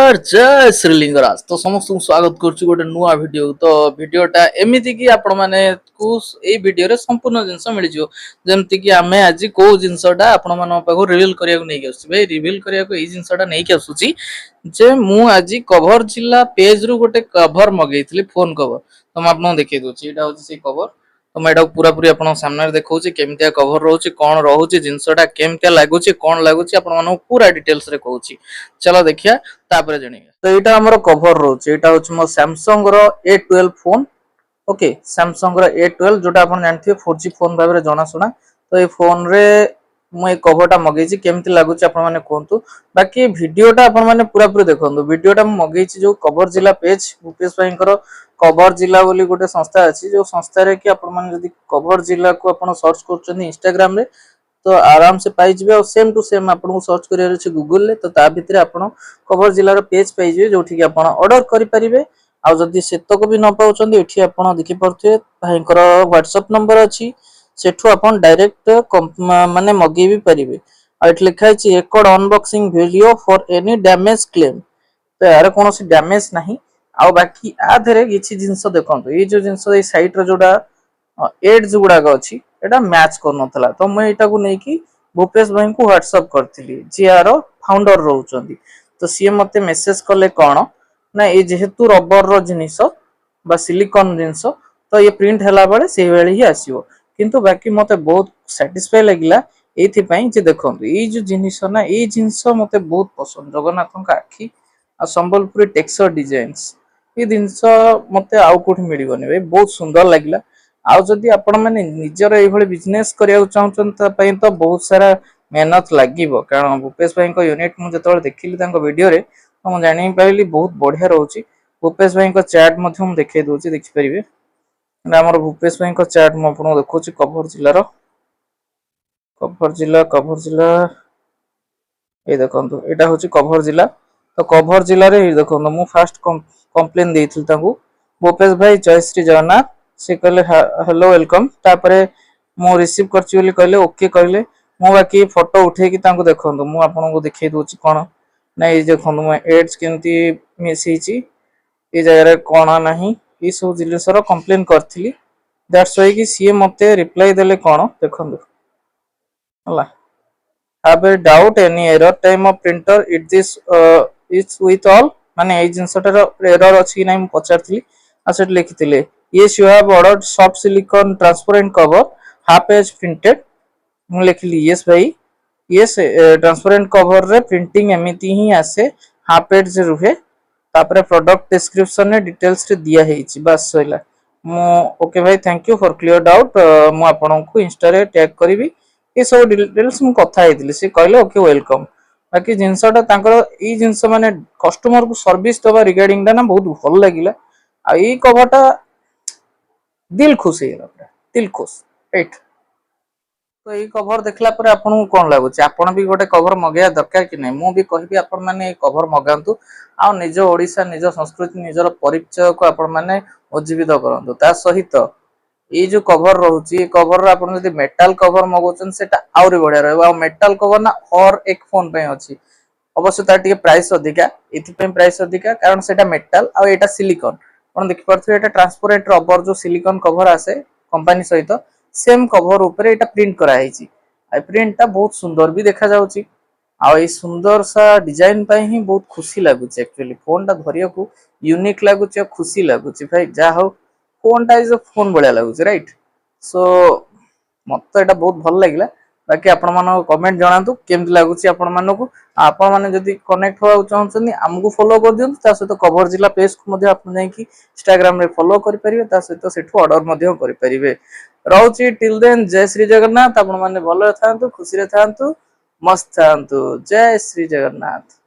नमस्कार जय श्रीलिंगराज तो समस्त स्वागत करुच्ची गोटे नुआ वीडियो तो वीडियोटा एमती कि आपण माने को ए वीडियो रे संपूर्ण जिंस मिल जिवो जेमति कि आमे आज को जिंसटा आपण मानो पाखो रिवील करिया को नै आसु भाई रिवील करिया को ए जिंसटा नै कि आसुची जे मु आज कवर जिला पेज रु गोटे कवर मगेइथिली फोन कवर तो म आपन देखै दोची एटा होची से कवर तो मैं पूरा पूरी आपन सामने देखौची केमतिया कवर रहउची कोन रहउची जिंसटा केमतिया लागुची कोन लागुची आपन मानो पूरा डिटेल्स रे कहउची चलो देखिया तापर जणिया तो एटा हमर कवर रहउची एटा होची मो सैमसंग रो A12 फोन ओके सैमसंग रो A12 जोटा आपन जानथिबे 4G फोन भाबरे जणा सुना तो ए फोन रे मु ए कवरटा मगेइची केमति लागुची आपन माने कोंतु बाकी वीडियोटा आपन माने पूरा पूरी देखंतु वीडियोटा मु मगेइची जो कवर जिला पेज भूपेश भाईकर कवर जिला बोली गोटे संस्था अछि जो संस्था रे कि आपन माने जदी कवर जिला को आपन सर्च करचनी इंस्टाग्राम रे तो आराम से पाई जिवे और सेम टू सेम आपन को सर्च करियर अछि गूगल ले तो ता भितर आपन कवर जिला रो पेज पाई जिवे जोठी कि आपन ऑर्डर करि परिबे आ जदी सेतक भी न पाउचंदी एठी आपन देखि परथुए भाईकर WhatsApp नंबर अछि सेठू आपन डायरेक्ट माने मगे भी परिबे आ एठी लिखा अछि एकड unboxing video for any damage claim तो यार कोनोसी डैमेज नाही आ बाकी आ धरे किछि जिंस देखंतु ए जो जिंस ए साइट रो जोडा एड्स गुडा अछि एटा मैच करनथला तो मैं एटा को नै कि भूपेश भाई को WhatsApp करथिली जिआर फाउंडर रहउचंदी तो सीए मते मेसेज करले कोन ना ए जेहेतु रबर रो जिनिस बा सिलिकॉन जिंस तो ये प्रिंट हला बेले से बेले ही आसीबो किंतु बाकी मते बहुत सैटिस्फाई लागिला एथि पई जे देखंतु ए जो जिनिस ना ए जिंस मते बहुत पसंद जगन्नाथन का आखी आ संबलपुरी टेक्सचर डिजाइन्स ये जिनिस मते आउ कोठी मिलिबनी भाई बहुत सुंदर लागिला आ जदी आपण माने निजर एई भली बिजनेस करिया चाहउछन त पई तो बहुत सारा मेहनत लागिबो कारण भूपेश भाई को यूनिट मु जतोल देखिली तांको वीडियो रे तो मु जानि पाइली बहुत बढ़िया रहउची भूपेश भाई को चैट मध्य हम देखै दोची देखि परिबे ना हमर भूपेश भाई को चैट म आपण देखौची कवर जिला ए देखंतु एटा होची कवर जिला तो कवर जिला रे देखंतु मु फास्ट कंप्लेन देइथिल तांको भूपेश भाई जय श्री जगन्नाथ से कहले हेलो वेलकम तापरे मु रिसीव करची बोली कहले ओके कहले मु बाकी फोटो उठे कि तांको देखंतु मु आपन को देखै दोची कोन ना ए देखंतु म एड्स केमती मेसेजी ए जगह रे कोन नाही ई सब जिनिस रो कंप्लेन करथिली दैट्स व्हाई कि सीए मते रिप्लाई देले कोन देखंतु हला have a doubt any error time of printer it this is with all माने ए जिंसटर एरर अछि नै म पचारथि आ set लिखिथिले yes you have ordered soft silicone transparent cover half page printed मु लिखली yes भाई yes transparent cover रे प्रिंटिंग एमिति ही आसे हाफ पेज रुहे तापरे प्रोडक्ट डिस्क्रिप्शन ने डिटेल्स रे दिया हेछि बस सइला मु ओके भाई thank you for clear doubt मु आपन को इंस्टा रे टैग करबी ए सब डिटेल्स मु कथा हेतिली से कहले ओके वेलकम बाकी जिंसटा तांकर ई जिंस माने कस्टमर को सर्विस दबा रिगार्डिंग दा ना बहुत भल लागिला आ ई कवरटा दिल खुश हे दिल खुश राइट तो ये कवर देखला पर आपन को कोन लागुची आपन भी गोटे कवर मगया दरकार कि नै मु भी कहबी आपन माने कवर मगांतु आ निज ओडिसा निज संस्कृति निजर परिचय को आपन माने उज्जीवित करंतु ता सहित ये जो कवर रहउची कवर रा आपन जदी मेटल कवर मगोचन सेटा आउरी बढ़िया रहबो आ मेटल कवर ना और एक फोन पे अछि अवश्य ता टिके प्राइस अधिका एथि पे प्राइस अधिका कारण सेटा मेटल आ एटा सिलिकॉन कोन देखि परथि एटा ट्रांसपेरेंट रबर जो सिलिकॉन कवर आसे कंपनी सहित सेम कवर ऊपर एटा प्रिंट करा हेछि आ प्रिंट ता बहुत सुंदर भी देखा जाउची आ ए सुंदर सा डिजाइन पई ही बहुत खुशी लागुची एक्चुअली फोन ता धरिया को यूनिक लागुची आ खुशी लागुची भाई जा हो फोन टा इज अ फोन बढ़िया लागुची राइट सो मत एटा बहुत भल लागिला बाकी आपण मानो कमेंट जणातु केमति लागुची आपण मानो को आपण माने जदी कनेक्ट होआ चाहछन हमकु फॉलो कर दियौ ता सहित कवर जिला पेज को मध्ये आपण नै कि इंस्टाग्राम रे फॉलो करि परिबे ता सहित सेठु ऑर्डर मध्ये करि परिबे रहउची टिल देन जय श्री जगन्नाथ आपण माने भलो थांतु खुशी रे थांतु मस्त थांतु जय श्री जगन्नाथ।